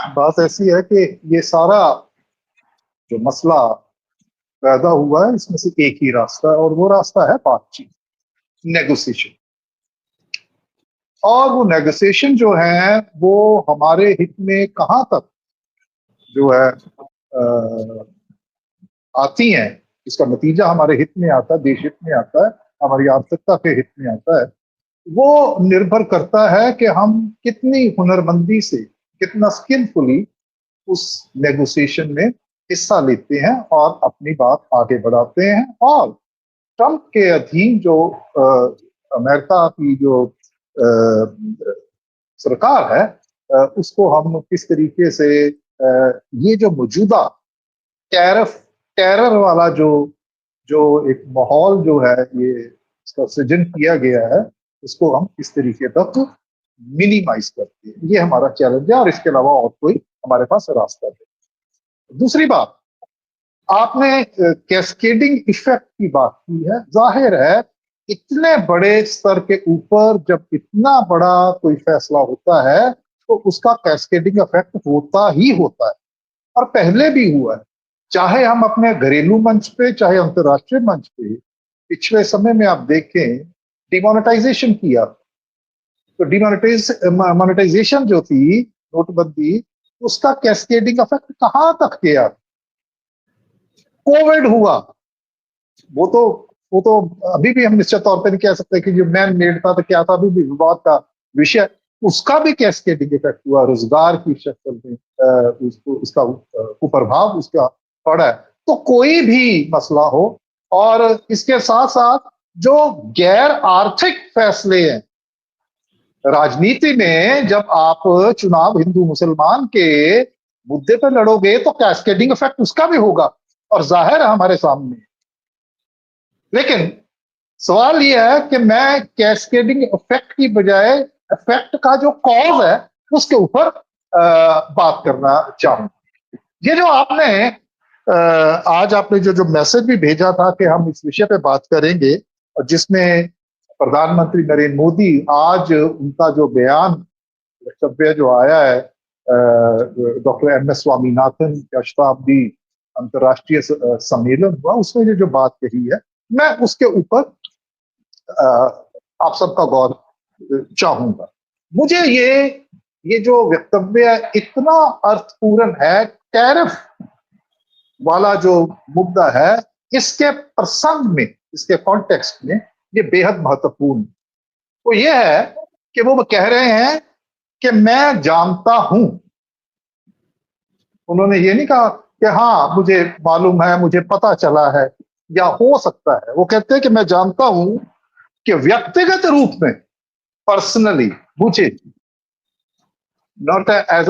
बात ऐसी है कि ये सारा जो मसला पैदा हुआ है, इसमें से एक ही रास्ता है, और वो रास्ता है बातचीत, नेगोशिएशन। और वो नेगोशिएशन जो है वो हमारे हित में कहाँ तक जो है आती हैं, इसका नतीजा हमारे हित में आता है, देश हित में आता है, हमारी आर्थिकता के हित में आता है, वो निर्भर करता है कि हम कितनी हुनरमंदी से, कितना स्किलफुली उस नेगोशिएशन में हिस्सा लेते हैं और अपनी बात आगे बढ़ाते हैं। और ट्रंप के अधीन जो अमेरिका की जो सरकार है, उसको हम किस तरीके से ये जो मौजूदा टेरर वाला जो जो एक माहौल जो है, ये इसका सृजन किया गया है, उसको हम किस तरीके तक मिनिमाइज करते हैं, ये हमारा चैलेंज है, और इसके अलावा और कोई हमारे पास रास्ता नहीं। दूसरी बात, आपने कैस्केडिंग इफेक्ट की बात की है। जाहिर है इतने बड़े स्तर के ऊपर जब इतना बड़ा कोई फैसला होता है तो उसका कैस्केडिंग इफेक्ट होता ही होता है, और पहले भी हुआ है। चाहे हम अपने घरेलू मंच पे, चाहे अंतर्राष्ट्रीय मंच पे, पिछले समय में आप देखें डिमोनेटाइजेशन किया, तो डिमोनेटाइजेशन जो थी, नोटबंदी, उसका कैस्केडिंग इफेक्ट कहां तक गया। कोविड हुआ, वो तो अभी भी हम निश्चित तौर पर नहीं कह सकते कि जो मैन मेड था तो क्या था, अभी भी विवाद का विषय। उसका भी कैस्केडिंग इफेक्ट हुआ, रोजगार की शक्ल में उसका कुप्रभाव उसका पड़ा है। तो कोई भी मसला हो, और इसके साथ साथ जो गैर आर्थिक फैसले हैं राजनीति में, जब आप चुनाव हिंदू मुसलमान के मुद्दे पर लड़ोगे तो कैस्केडिंग इफेक्ट उसका भी होगा, और जाहिर है हमारे सामने। लेकिन सवाल यह है कि मैं कैस्केडिंग इफेक्ट की बजाय इफेक्ट का जो कॉज है उसके ऊपर बात करना चाहूंगा। ये जो आपने आज आपने जो मैसेज भी भेजा था कि हम इस विषय पे बात करेंगे, और जिसमें प्रधानमंत्री नरेंद्र मोदी आज उनका जो बयान वक्तव्य जो आया है, डॉक्टर एम एस स्वामीनाथन का शताब्दी अंतर्राष्ट्रीय सम्मेलन हुआ, उसमें जो बात कही है, मैं उसके ऊपर आप सबका गौर चाहूंगा। मुझे ये जो वक्तव्य इतना अर्थपूर्ण है, टैरिफ वाला जो मुद्दा है, इसके प्रसंग में, इसके कॉन्टेक्स्ट में ये बेहद महत्वपूर्ण। तो ये है कि वो कह रहे हैं कि मैं जानता हूं। उन्होंने ये नहीं कहा कि हाँ मुझे मालूम है, मुझे पता चला है या हो सकता है। वो कहते हैं कि मैं जानता हूं कि व्यक्तिगत रूप में, पर्सनली, मुझे, not as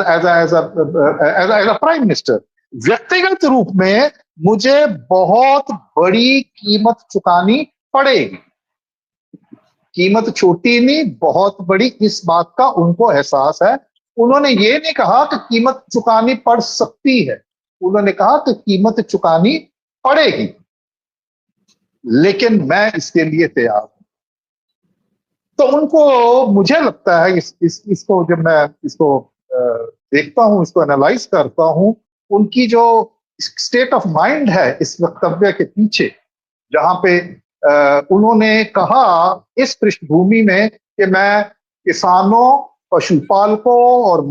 a prime minister, व्यक्तिगत रूप में मुझे बहुत बड़ी कीमत चुकानी पड़ेगी। कीमत छोटी नहीं, बहुत बड़ी, इस बात का उनको एहसास है। उन्होंने ये नहीं कहा कि कीमत चुकानी पड़ सकती है, उन्होंने कहा कि कीमत चुकानी पड़ेगी, लेकिन मैं इसके लिए तैयार हूं। तो उनको, मुझे लगता है इसको जब मैं इसको देखता हूं, इसको एनालाइज करता हूं, उनकी जो स्टेट ऑफ माइंड है इस वक्तव्य के पीछे, जहां पे उन्होंने कहा इस पृष्ठभूमि में कि मैं किसानों, पशुपालकों और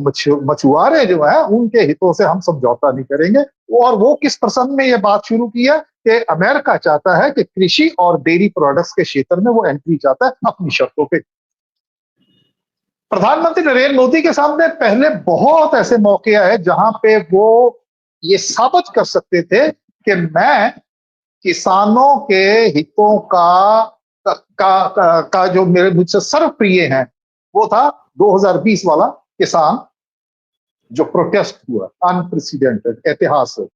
मछुआरे जो है उनके हितों से हम समझौता नहीं करेंगे। और वो किस प्रसंग में ये बात शुरू की है कि अमेरिका चाहता है कि कृषि और डेयरी प्रोडक्ट्स के क्षेत्र में वो एंट्री चाहता है अपनी शर्तों पे। प्रधानमंत्री नरेंद्र मोदी के सामने पहले बहुत ऐसे मौके आए जहां पे वो ये साबित कर सकते थे कि मैं किसानों के हितों का जो मेरे मुझसे सर्वप्रिय है, वो था 2020 वाला किसान जो प्रोटेस्ट हुआ, अनप्रेसिडेंटेड, ऐतिहासिक।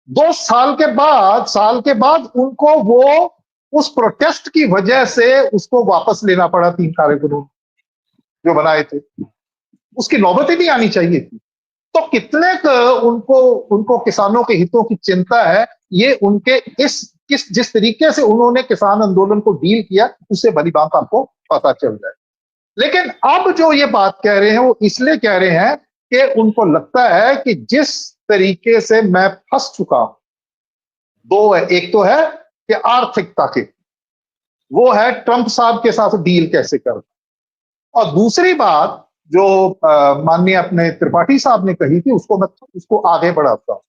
2 साल के बाद उनको वो उस प्रोटेस्ट की वजह से उसको वापस लेना पड़ा। 3 कार्यक्रम जो बनाए थे, उसकी नौबत ही नहीं आनी चाहिए थी। तो कितने उनको किसानों के हितों की चिंता है, ये उनके जिस तरीके से उन्होंने किसान आंदोलन को डील किया, उससे भली बात आपको पता चल जाए। लेकिन अब जो ये बात कह रहे हैं वो इसलिए कह रहे हैं कि उनको लगता है कि जिस तरीके से मैं फंस चुका हूं, दो है, एक तो है कि आर्थिकता के, वो है ट्रंप साहब के साथ डील कैसे करना, और दूसरी बात जो माननीय अपने त्रिपाठी साहब ने कही थी, उसको मैं उसको आगे बढ़ाता हूं।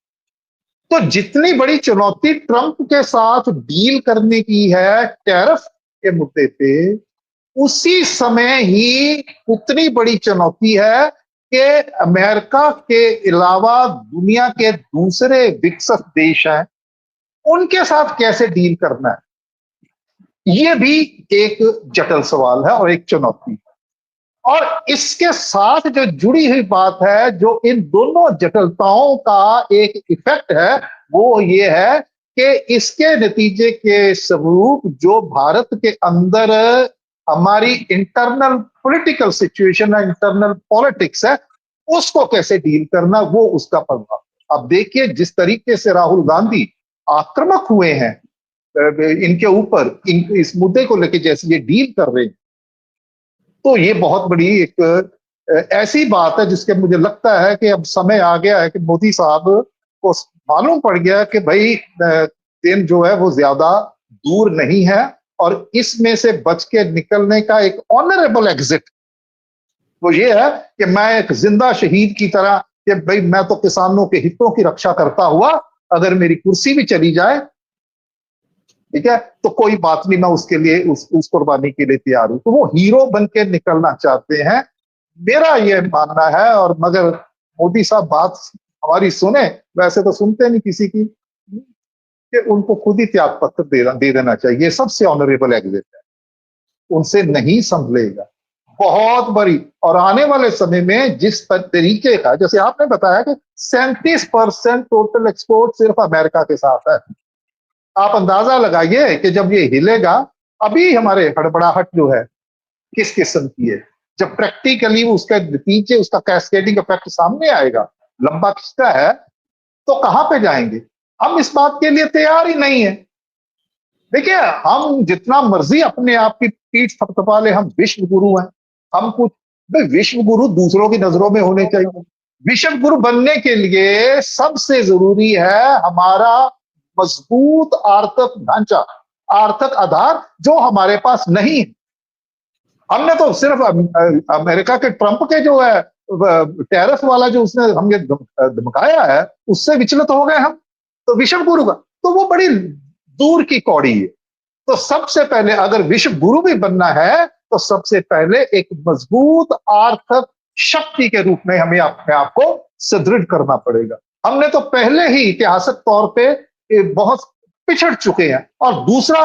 तो जितनी बड़ी चुनौती ट्रंप के साथ डील करने की है टैरिफ के मुद्दे पे, उसी समय ही उतनी बड़ी चुनौती है कि अमेरिका के अलावा दुनिया के दूसरे विकसित देश हैं, उनके साथ कैसे डील करना है, ये भी एक जटिल सवाल है और एक चुनौती है। और इसके साथ जो जुड़ी हुई बात है, जो इन दोनों जटिलताओं का एक इफेक्ट है, वो ये है कि इसके नतीजे के स्वरूप जो भारत के अंदर हमारी इंटरनल पॉलिटिकल सिचुएशन है, इंटरनल पॉलिटिक्स है, उसको कैसे डील करना, वो उसका प्रभाव। अब देखिए जिस तरीके से राहुल गांधी आक्रामक हुए हैं इनके ऊपर, इस मुद्दे को लेकर जैसे ये डील कर रहे हैं, तो ये बहुत बड़ी एक ऐसी बात है जिसके मुझे लगता है कि अब समय आ गया है कि मोदी साहब को मालूम पड़ गया कि भाई दिन जो है वो ज्यादा दूर नहीं है, और इसमें से बच के निकलने का एक ऑनरेबल एग्जिट वो ये है कि मैं एक जिंदा शहीद की तरह, कि भाई मैं तो किसानों के हितों की रक्षा करता हुआ अगर मेरी कुर्सी भी चली जाए, ठीक है, तो कोई बात नहीं, मैं उसके लिए उस कुर्बानी के लिए तैयार हूं। तो वो हीरो बन के निकलना चाहते हैं, मेरा ये मानना है। और मगर मोदी साहब बात हमारी सुने, वैसे तो सुनते नहीं किसी की, कि उनको खुद ही त्याग पत्र दे देना चाहिए, सबसे ऑनरेबल एग्जिट है, उनसे नहीं संभलेगा, बहुत बड़ी। और आने वाले समय में जिस तरीके का, जैसे आपने बताया कि 37% टोटल एक्सपोर्ट सिर्फ अमेरिका के साथ है, आप अंदाजा लगाइए कि जब ये हिलेगा, अभी हमारे हड़बड़ाहट जो है किस किस्म की है, जब प्रैक्टिकली उसका नतीजे, उसका कैस्केडिंग इफेक्ट सामने आएगा, लंबा खिंचता है, तो कहां पे जाएंगे। हम इस बात के लिए तैयार ही नहीं है। देखिए, हम जितना मर्जी अपने आप की पीठ थपथपा ले, हम विश्व गुरु हैं, हम कुछ, भाई विश्व गुरु दूसरों की नजरों में होने चाहिए। विश्व गुरु बनने के लिए सबसे जरूरी है हमारा मजबूत आर्थिक ढांचा, आर्थिक आधार, जो हमारे पास नहीं है। हमने तो सिर्फ अमेरिका के ट्रंप के जो है टैरिफ वाला जो उसने हमें धमकाया है, उससे विचलित हो गए हम, तो विश्व गुरु का तो वो बड़ी दूर की कौड़ी है। तो सबसे पहले अगर विश्व गुरु भी बनना है, तो सबसे पहले एक मजबूत आर्थिक शक्ति के रूप में हमें अपने आप को सुदृढ़ करना पड़ेगा। हमने तो पहले ही ऐतिहासिक तौर पे बहुत पिछड़ चुके हैं। और दूसरा,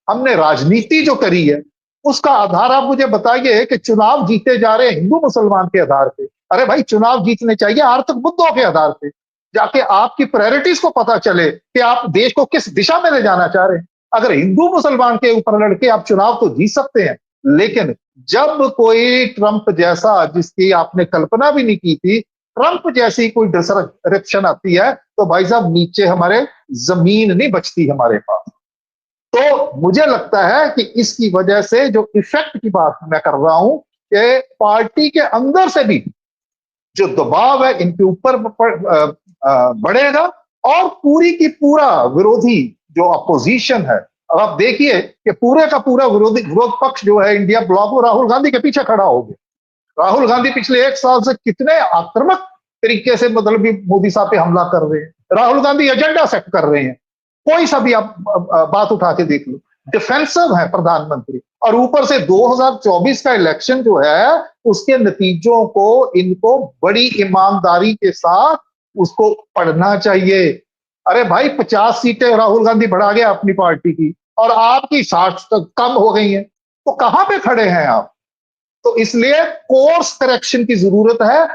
हमने राजनीति जो करी है, उसका आधार आप मुझे बताइए कि चुनाव जीते जा रहे हैं हिंदू मुसलमान के आधार पे। अरे भाई, चुनाव जीतने चाहिए आर्थिक मुद्दों के आधार पे, जाके आपकी प्रायोरिटीज को पता चले कि आप देश को किस दिशा में ले जाना चाह रहे हैं। अगर हिंदू मुसलमान के ऊपर लड़के आप चुनाव तो जीत सकते हैं, लेकिन जब कोई ट्रंप जैसा, जिसकी आपने कल्पना भी नहीं की थी, ट्रंप जैसी कोई डिसरप्शन आती है, तो भाई साहब नीचे हमारे जमीन नहीं बचती हमारे पास। तो मुझे लगता है कि इसकी वजह से जो इफेक्ट की बात मैं कर रहा हूं, कि पार्टी के अंदर से भी जो दबाव है इनके ऊपर बढ़ेगा, और पूरी की पूरा विरोधी जो अपोजिशन है, अब आप देखिए कि पूरे का पूरा विरोध पक्ष जो है इंडिया ब्लॉक, वो राहुल गांधी के पीछे खड़ा हो गया। राहुल गांधी पिछले 1 साल से कितने आक्रामक तरीके से मतलब भी मोदी साहब पे हमला कर रहे हैं, राहुल गांधी एजेंडा सेट कर रहे हैं, कोई सा भी आप बात उठा के देख लो, डिफेंसिव है प्रधानमंत्री। और ऊपर से 2024 का इलेक्शन जो है, उसके नतीजों को इनको बड़ी ईमानदारी के साथ उसको पढ़ना चाहिए। अरे भाई, 50 सीटें राहुल गांधी बढ़ा गया अपनी पार्टी की, और आपकी 60 तक कम हो गई हैं, तो कहां पे खड़े हैं आप। तो इसलिए कोर्स करेक्शन की जरूरत है।